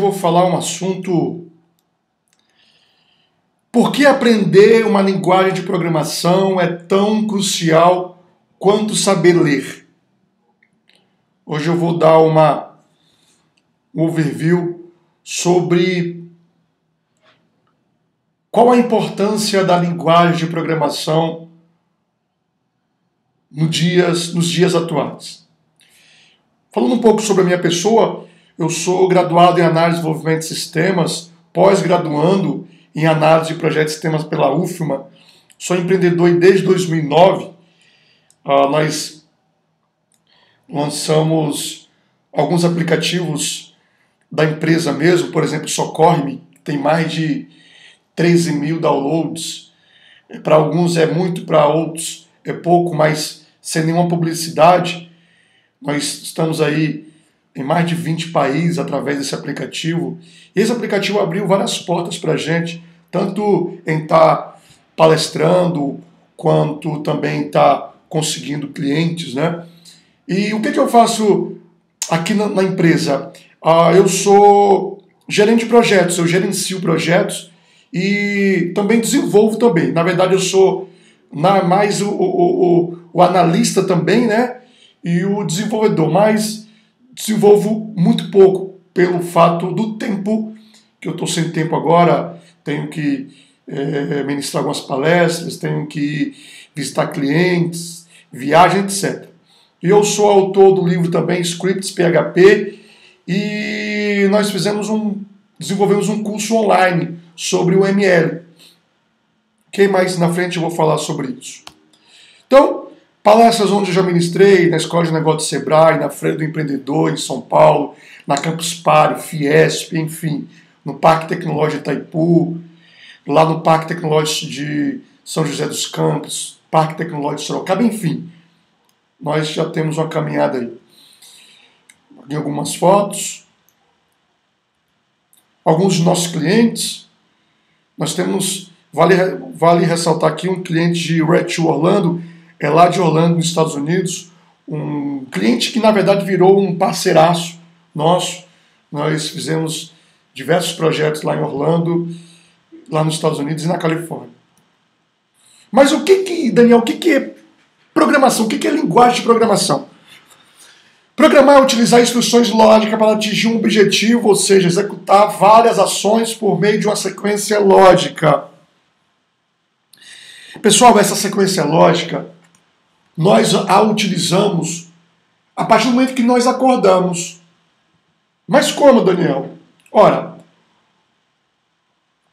vou falar um assunto. Por que aprender uma linguagem de programação é tão crucial quanto saber ler? Hoje eu vou dar um overview sobre qual a importância da linguagem de programação nos dias atuais. Falando um pouco sobre a minha pessoa, eu sou graduado em análise e desenvolvimento de sistemas, pós-graduando em análise de projetos de sistemas pela UFMA. Sou empreendedor e desde 2009 nós lançamos alguns aplicativos da empresa mesmo, por exemplo, Socorre-me, que tem mais de 13 mil downloads. Para alguns é muito, para outros é pouco, mas sem nenhuma publicidade. Nós estamos aí em mais de 20 países através desse aplicativo. E esse aplicativo abriu várias portas para a gente, tanto em estar palestrando, quanto também estar conseguindo clientes, né? E o que eu faço aqui na empresa? Eu sou gerente de projetos, eu gerencio projetos e também desenvolvo também. Na verdade, eu sou mais o analista também, né? E o desenvolvedor, mas desenvolvo muito pouco pelo fato do tempo, que eu estou sem tempo agora, tenho que ministrar algumas palestras, tenho que visitar clientes, viagem, etc. E eu sou autor do livro também, Scripts PHP, e nós desenvolvemos um curso online sobre o ML. Que mais na frente eu vou falar sobre isso. Então, palestras onde eu já ministrei, na Escola de Negócios de Sebrae, na Feira do Empreendedor em São Paulo, na Campus Party, Fiesp, enfim, no Parque Tecnológico de Itaipu, lá no Parque Tecnológico de São José dos Campos, Parque Tecnológico de Sorocaba, enfim. Nós já temos uma caminhada aí. Aqui algumas fotos. Alguns dos nossos clientes. Nós temos, vale ressaltar aqui, um cliente de Red to Orlando, é lá de Orlando, nos Estados Unidos, um cliente que na verdade virou um parceiraço nosso. Nós fizemos diversos projetos lá em Orlando, lá nos Estados Unidos e na Califórnia. Mas Daniel, o que é programação? O que é linguagem de programação? Programar é utilizar instruções lógicas para atingir um objetivo, ou seja, executar várias ações por meio de uma sequência lógica. Pessoal, essa sequência lógica, nós a utilizamos a partir do momento que nós acordamos. Mas como, Daniel? Ora,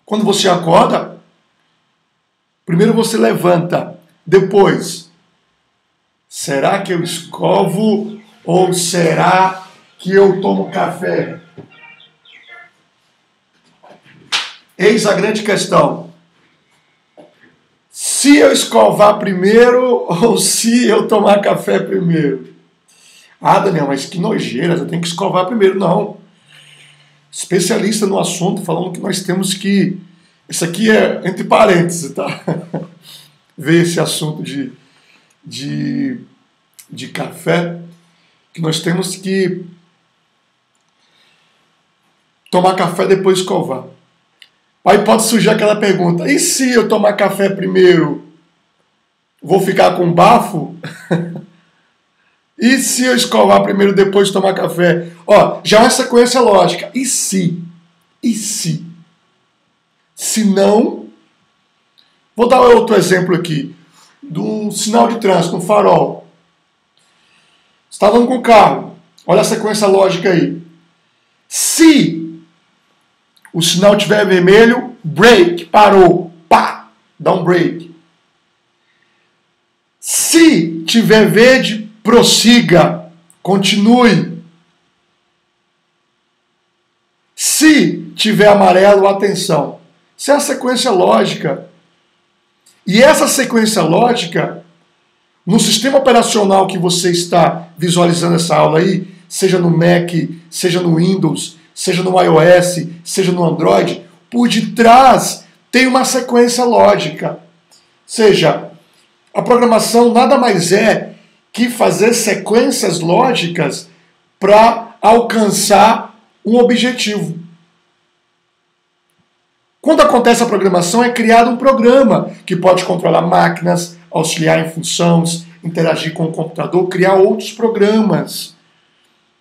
quando você acorda, primeiro você levanta, depois, será que eu escovo ou será que eu tomo café? Eis a grande questão. Se eu escovar primeiro ou se eu tomar café primeiro? Ah, Daniel, mas que nojeira, eu tenho que escovar primeiro. Não. Especialista no assunto falando que nós temos que... Isso aqui é entre parênteses, tá? Ver esse assunto de café, que nós temos que tomar café depois escovar. Aí pode surgir aquela pergunta, e se eu tomar café primeiro, vou ficar com bafo? E se eu escovar primeiro depois tomar café? Ó, já é uma sequência lógica. E se? E se? Se não... Vou dar outro exemplo aqui. Do sinal de trânsito, um farol. Você está andando com o carro. Olha a sequência lógica aí. Se o sinal estiver vermelho, break, parou. Pá, dá um break. Se tiver verde, prossiga, continue. Se tiver amarelo, atenção. Isso é a sequência lógica. E essa sequência lógica, no sistema operacional que você está visualizando essa aula aí, seja no Mac, seja no Windows, seja no iOS, seja no Android, por detrás tem uma sequência lógica. Ou seja, a programação nada mais é que fazer sequências lógicas para alcançar um objetivo. Quando acontece a programação, é criado um programa que pode controlar máquinas, auxiliar em funções, interagir com o computador, criar outros programas.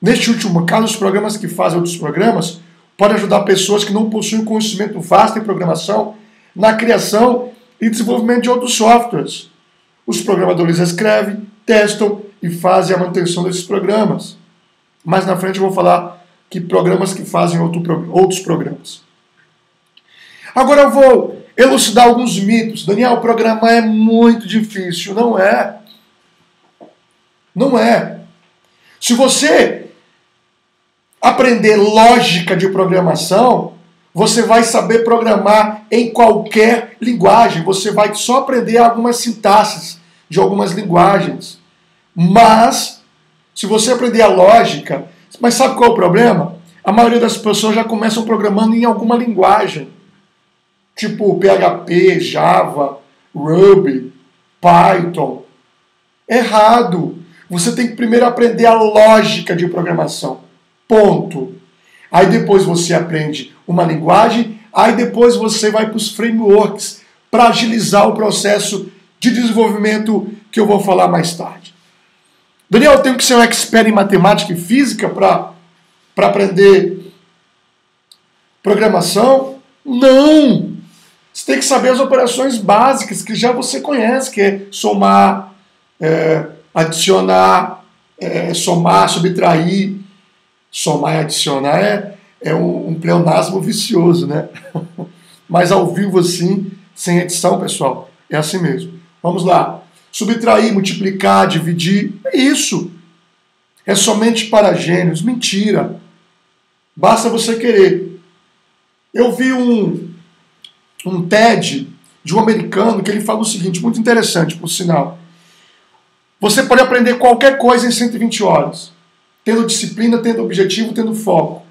Neste último caso, os programas que fazem outros programas podem ajudar pessoas que não possuem conhecimento vasto em programação na criação e desenvolvimento de outros softwares. Os programadores escrevem, testam e fazem a manutenção desses programas. Mais na frente eu vou falar que programas que fazem outros programas. Agora eu vou elucidar alguns mitos. Daniel, programar é muito difícil. Não é. Não é. Se você aprender lógica de programação, você vai saber programar em qualquer linguagem. Você vai só aprender algumas sintaxes de algumas linguagens. Mas, se você aprender a lógica... Mas sabe qual é o problema? A maioria das pessoas já começam programando em alguma linguagem. Tipo PHP, Java, Ruby, Python. Errado. Você tem que primeiro aprender a lógica de programação. Ponto. Aí depois você aprende uma linguagem, aí depois você vai para os frameworks para agilizar o processo de desenvolvimento que eu vou falar mais tarde. Daniel, eu tenho que ser um expert em matemática e física para aprender programação? Não! Você tem que saber as operações básicas que já você conhece, que é somar, adicionar, somar, subtrair. Somar e adicionar é um pleonasmo vicioso, né? Mas ao vivo assim, sem edição, pessoal, é assim mesmo. Vamos lá. Subtrair, multiplicar, dividir, é isso. É somente para gênios. Mentira. Basta você querer. Eu vi um TED de um americano que ele fala o seguinte, muito interessante, por sinal. Você pode aprender qualquer coisa em 120 horas. Tendo disciplina, tendo objetivo, tendo foco.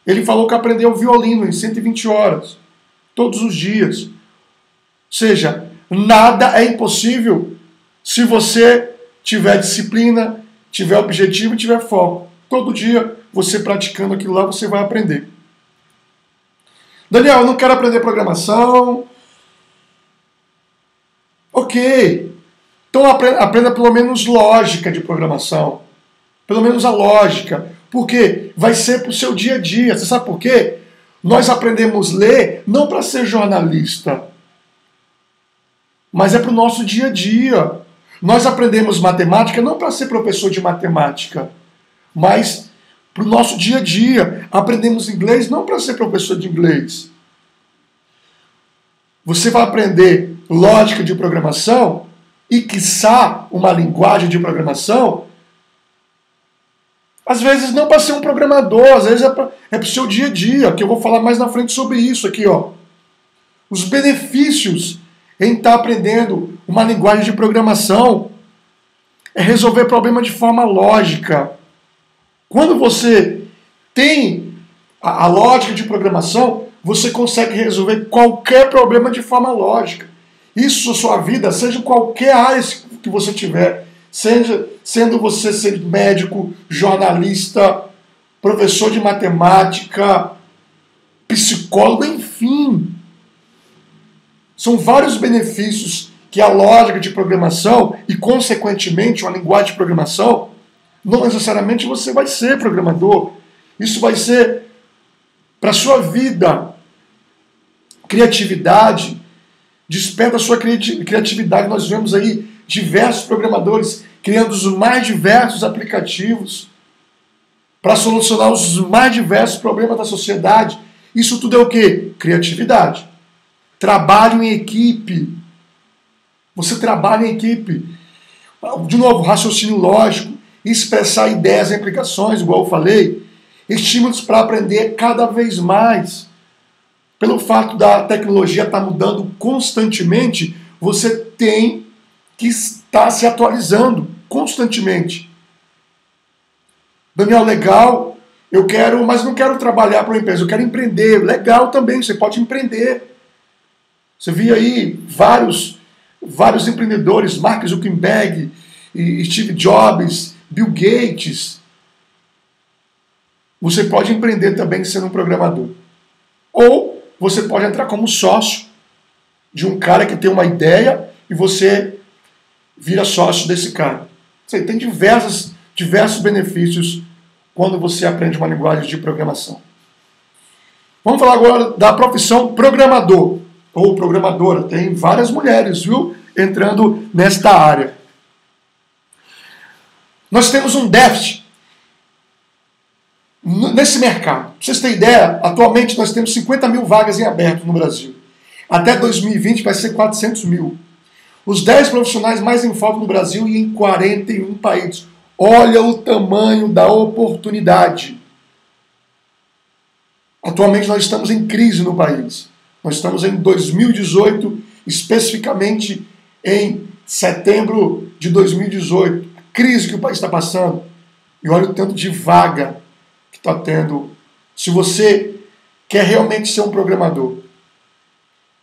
Ele falou que aprendeu violino em 120 horas. Todos os dias. Ou seja, nada é impossível se você tiver disciplina, tiver objetivo e tiver foco. Todo dia, você praticando aquilo lá, você vai aprender. Daniel, eu não quero aprender programação. Ok. Então aprenda pelo menos lógica de programação. Pelo menos a lógica. Porque vai ser para o seu dia a dia. Você sabe por quê? Nós aprendemos a ler não para ser jornalista, mas é para o nosso dia a dia. Nós aprendemos matemática não para ser professor de matemática, mas para o nosso dia a dia. Aprendemos inglês não para ser professor de inglês. Você vai aprender lógica de programação e, quiçá, uma linguagem de programação, às vezes não para ser um programador, às vezes é para o seu dia a dia, que eu vou falar mais na frente sobre isso aqui, ó. Os benefícios em estar aprendendo uma linguagem de programação é resolver problema de forma lógica. Quando você tem a lógica de programação, você consegue resolver qualquer problema de forma lógica. Isso na sua vida, seja em qualquer área que você tiver, sendo você ser médico, jornalista, professor de matemática, psicólogo, enfim. São vários benefícios que a lógica de programação e, consequentemente, uma linguagem de programação, não necessariamente você vai ser programador. Isso vai ser para a sua vida. Criatividade, desperta a sua criatividade. Nós vemos aí diversos programadores criando os mais diversos aplicativos para solucionar os mais diversos problemas da sociedade. Isso tudo é o quê? Criatividade. Trabalho em equipe. Você trabalha em equipe. De novo, raciocínio lógico, expressar ideias e implicações, igual eu falei. Estímulos para aprender cada vez mais. Pelo fato da tecnologia estar mudando constantemente, você tem que estar se atualizando constantemente. Daniel, legal, eu quero, mas não quero trabalhar para uma empresa, eu quero empreender. Legal também, você pode empreender. Você vê aí vários empreendedores, Mark Zuckerberg, Steve Jobs, Bill Gates. Você pode empreender também sendo um programador. Ou você pode entrar como sócio de um cara que tem uma ideia e você vira sócio desse cara. Você tem diversos benefícios quando você aprende uma linguagem de programação. Vamos falar agora da profissão programador ou programadora. Tem várias mulheres, viu, entrando nesta área. Nós temos um déficit nesse mercado. Para vocês terem ideia, atualmente nós temos 50 mil vagas em aberto no Brasil. Até 2020 vai ser 400 mil. Os 10 profissionais mais em falta no Brasil e em 41 países. Olha o tamanho da oportunidade. Atualmente nós estamos em crise no país. Nós estamos em 2018, especificamente em setembro de 2018. A crise que o país está passando. E olha o tanto de vaga que está tendo. Se você quer realmente ser um programador.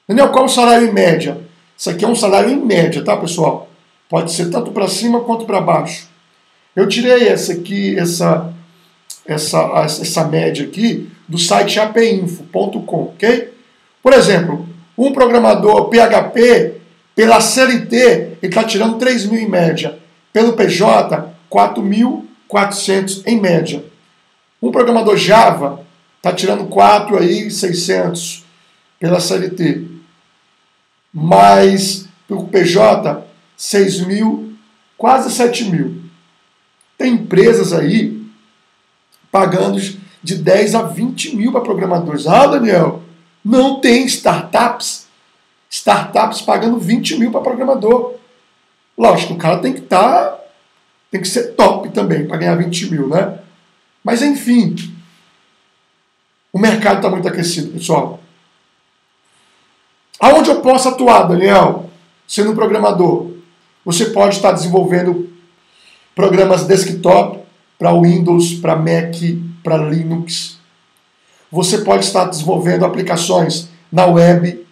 Daniel, qual o salário em média? Isso aqui é um salário em média, tá, pessoal? Pode ser tanto para cima quanto para baixo. Eu tirei essa média aqui do site apinfo.com, ok? Por exemplo, um programador PHP, pela CLT, ele está tirando 3 mil em média. Pelo PJ, 4.400 em média. Um programador Java está tirando 4.600 pela CLT. Mas pelo PJ, 6 mil, quase 7 mil. Tem empresas aí pagando de 10 a 20 mil para programadores. Ah, Daniel, não tem startups pagando 20 mil para programador. Lógico, o cara tem que ser top também para ganhar 20 mil, né? Mas enfim, o mercado está muito aquecido, pessoal. Aonde eu posso atuar, Daniel, sendo um programador? Você pode estar desenvolvendo programas desktop para Windows, para Mac, para Linux. Você pode estar desenvolvendo aplicações na web,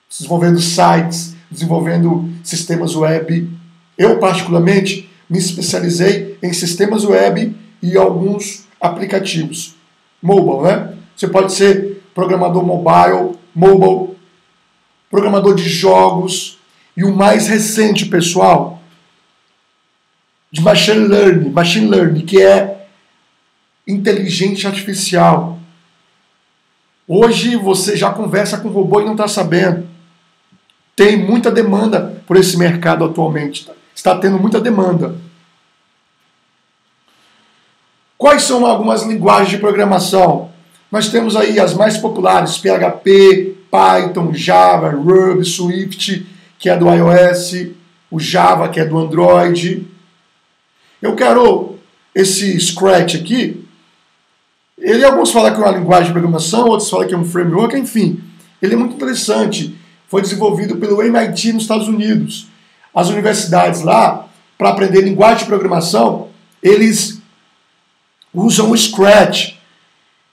desenvolvendo sites, desenvolvendo sistemas web. Eu, particularmente, me especializei em sistemas web e alguns aplicativos. Mobile, né? Você pode ser programador mobile, programador de jogos, e o mais recente, pessoal, de machine learning, que é inteligência artificial. Hoje você já conversa com o robô e não está sabendo. Tem muita demanda por esse mercado atualmente. Está tendo muita demanda. Quais são algumas linguagens de programação? Nós temos aí as mais populares: PHP, Python, Java, Ruby, Swift, que é do iOS, o Java, que é do Android. Eu quero esse Scratch aqui. Alguns falam que é uma linguagem de programação, outros falam que é um framework, enfim. Ele é muito interessante. Foi desenvolvido pelo MIT nos Estados Unidos. As universidades lá, para aprender linguagem de programação, eles usam o Scratch.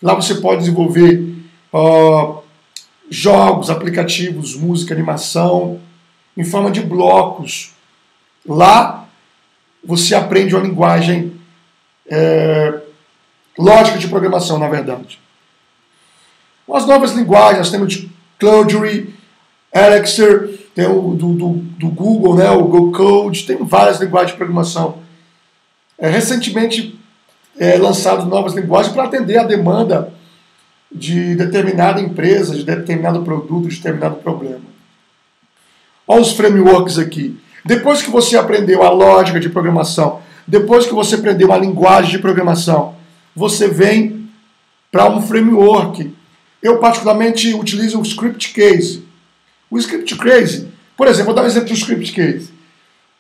Lá você pode desenvolver jogos, aplicativos, música, animação, em forma de blocos. Lá você aprende uma linguagem lógica de programação, na verdade. As novas linguagens, nós temos Cloudery, Elixir, tem o do Google, né, o Go Code, tem várias linguagens de programação. Recentemente lançado novas linguagens para atender a demanda de determinada empresa, de determinado produto, de determinado problema. Olha os frameworks aqui. Depois que você aprendeu a lógica de programação, depois que você aprendeu a linguagem de programação, você vem para um framework. Eu particularmente utilizo o Script Case. O Script Case, por exemplo, vou dar um exemplo do Script Case.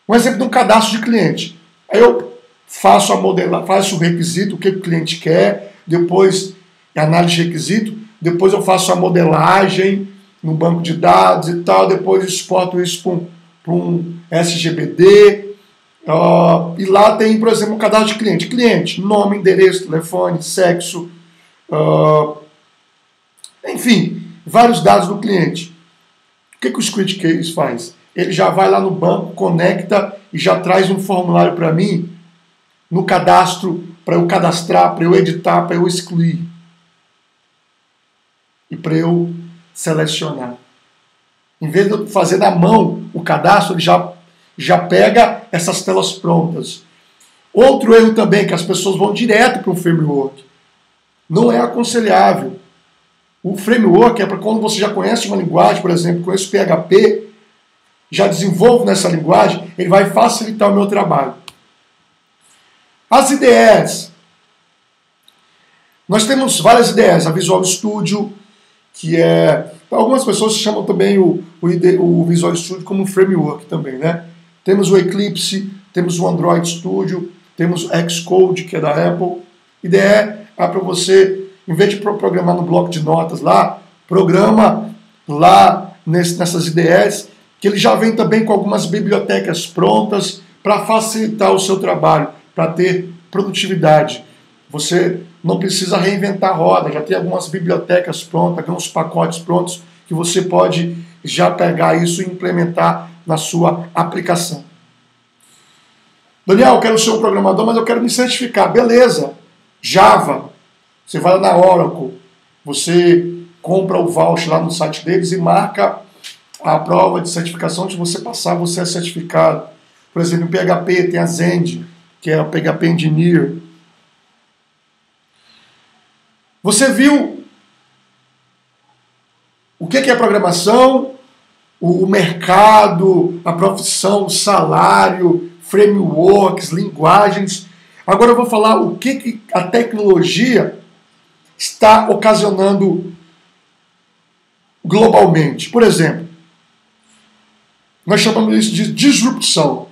Um exemplo de um cadastro de cliente. Aí eu faço o requisito, o que o cliente quer, depois análise de requisito, depois eu faço a modelagem no banco de dados e tal, depois exporto isso para um SGBD, e lá tem, por exemplo, um cadastro de cliente. Cliente, nome, endereço, telefone, sexo, enfim, vários dados do cliente. O que o Script Case faz? Ele já vai lá no banco, conecta e já traz um formulário para mim, no cadastro, para eu cadastrar, para eu editar, para eu excluir. E para eu selecionar. Em vez de eu fazer na mão o cadastro, ele já pega essas telas prontas. Outro erro também é que as pessoas vão direto para o framework. Não é aconselhável. O framework é para quando você já conhece uma linguagem, por exemplo, conheço PHP, já desenvolvo nessa linguagem, ele vai facilitar o meu trabalho. As IDEs. Nós temos várias IDEs. A Visual Studio, que é... Algumas pessoas chamam também o Visual Studio como framework também, né? Temos o Eclipse, temos o Android Studio, temos o Xcode, que é da Apple. IDE é para você, em vez de programar no bloco de notas lá, programa lá nessas IDEs, que ele já vem também com algumas bibliotecas prontas para facilitar o seu trabalho, para ter produtividade. Você não precisa reinventar a roda, já tem algumas bibliotecas prontas, alguns pacotes prontos que você pode já pegar isso e implementar na sua aplicação. Daniel, eu quero ser um programador, mas eu quero me certificar. Beleza, Java, você vai lá na Oracle, você compra o voucher lá no site deles e marca a prova de certificação. Se você passar, você é certificado. Por exemplo, em PHP tem a Zend, que é o PHP Engineer. Você viu o que é programação, o mercado, a profissão, o salário, frameworks, linguagens. Agora eu vou falar o que a tecnologia está ocasionando globalmente. Por exemplo, nós chamamos isso de disrupção.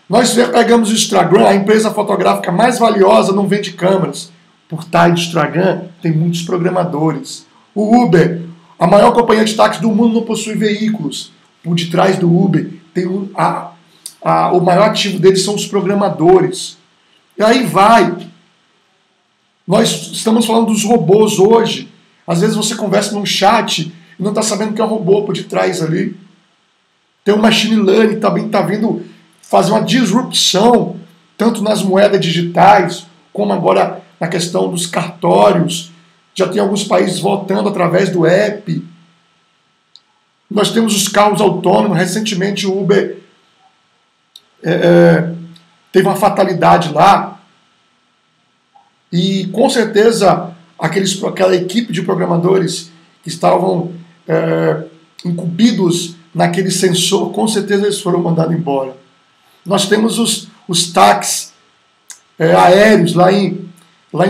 Nós pegamos o Instagram, a empresa fotográfica mais valiosa não vende câmeras. Por trás do Instagram tem muitos programadores. O Uber, a maior companhia de táxi do mundo, não possui veículos. Por detrás do Uber tem o maior ativo deles são os programadores. E aí vai. Nós estamos falando dos robôs hoje. Às vezes você conversa num chat e não está sabendo que é um robô por detrás ali. Tem o machine learning também está vindo fazer uma disrupção, tanto nas moedas digitais, como agora na questão dos cartórios. Já tem alguns países voltando através do app. Nós temos os carros autônomos. Recentemente o Uber teve uma fatalidade lá. E com certeza aquela equipe de programadores que estavam incumbidos naquele sensor, com certeza eles foram mandados embora. Nós temos os táxis aéreos lá em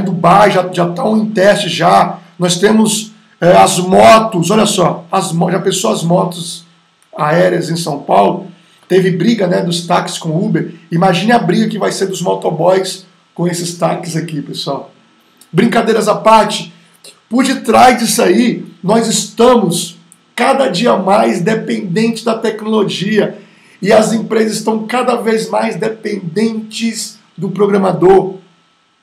Dubai, já estão em teste já. Nós temos as motos, olha só, já pensou as motos aéreas em São Paulo? Teve briga, né, dos táxis com o Uber. Imagine a briga que vai ser dos motoboys com esses táxis aqui, pessoal. Brincadeiras à parte, por detrás disso aí, nós estamos cada dia mais dependentes da tecnologia e as empresas estão cada vez mais dependentes do programador.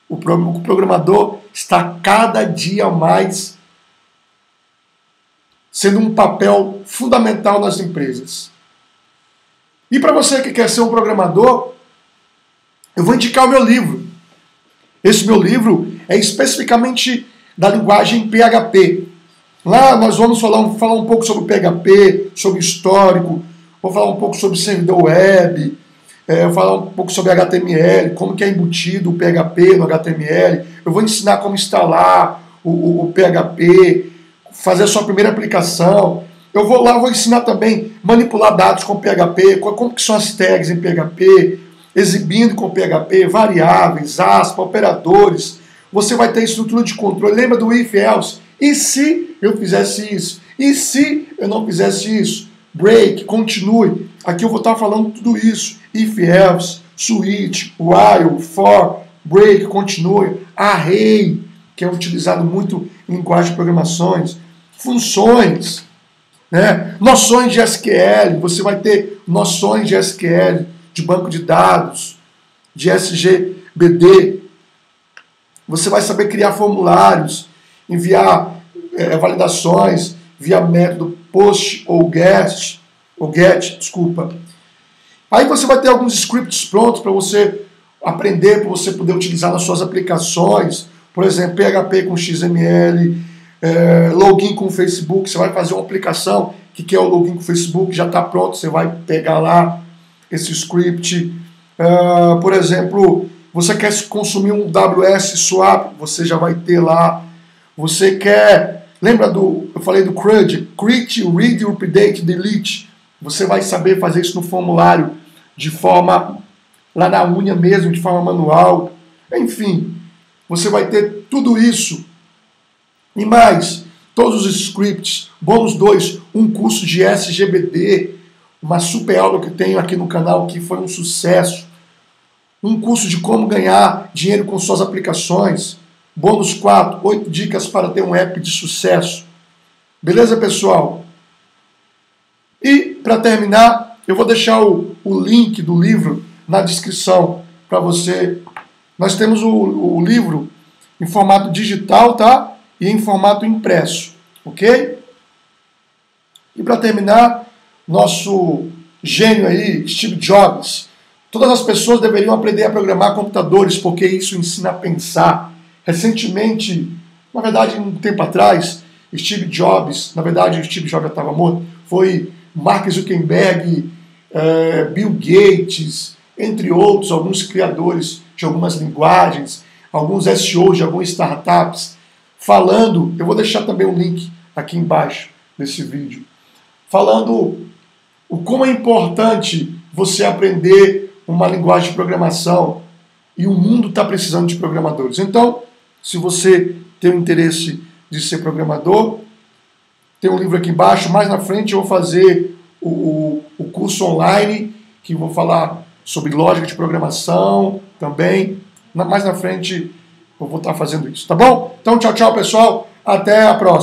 O programador está cada dia mais sendo um papel fundamental nas empresas. E para você que quer ser um programador, eu vou indicar o meu livro. Esse meu livro é especificamente da linguagem PHP. Lá nós vamos falar um pouco sobre o PHP, sobre o histórico, vou falar um pouco sobre servidor web, vou falar um pouco sobre HTML, como que é embutido o PHP no HTML. Eu vou ensinar como instalar o PHP, fazer a sua primeira aplicação. Eu vou ensinar também manipular dados com PHP, como que são as tags em PHP, exibindo com PHP, variáveis, aspas, operadores. Você vai ter estrutura de controle. Lembra do if else? E se eu fizesse isso? E se eu não fizesse isso? Break, continue. Aqui eu vou estar falando tudo isso. If else, switch, while, for, break, continue, array, que é utilizado muito em linguagem de programações, funções, né? Noções de SQL, você vai ter noções de SQL, de banco de dados, de SGBD. Você vai saber criar formulários, enviar validações via método POST ou GET. Aí você vai ter alguns scripts prontos para você aprender, para você poder utilizar nas suas aplicações. Por exemplo, PHP com XML, login com o Facebook, você vai fazer uma aplicação que é o login com o Facebook, já está pronto, você vai pegar lá esse script. Por exemplo, você quer consumir um WS Swap, você já vai ter lá. Você quer, lembra eu falei do CRUD, Create, Read, Update, Delete. Você vai saber fazer isso no formulário de forma, lá na unha mesmo, de forma manual. Enfim, você vai ter tudo isso e mais, todos os scripts, bônus 2, um curso de SGBD, uma super aula que eu tenho aqui no canal que foi um sucesso, um curso de como ganhar dinheiro com suas aplicações, bônus 4, 8 dicas para ter um app de sucesso. Beleza, pessoal? E, para terminar, eu vou deixar o link do livro na descrição para você. Nós temos o livro em formato digital, tá? E em formato impresso, ok? E para terminar, nosso gênio aí, Steve Jobs. Todas as pessoas deveriam aprender a programar computadores, porque isso ensina a pensar. Recentemente, na verdade, um tempo atrás, Steve Jobs, na verdade o Steve Jobs já estava morto, foi Mark Zuckerberg, Bill Gates, entre outros, alguns criadores de algumas linguagens, alguns SEOs de algumas startups, falando, eu vou deixar também um link aqui embaixo desse vídeo, falando o como é importante você aprender uma linguagem de programação e o mundo está precisando de programadores. Então, se você tem o interesse de ser programador, tem um livro aqui embaixo, mais na frente eu vou fazer o curso online, que vou falar sobre lógica de programação também, mais na frente eu vou estar fazendo isso, tá bom? Então, tchau, tchau, pessoal. Até a próxima.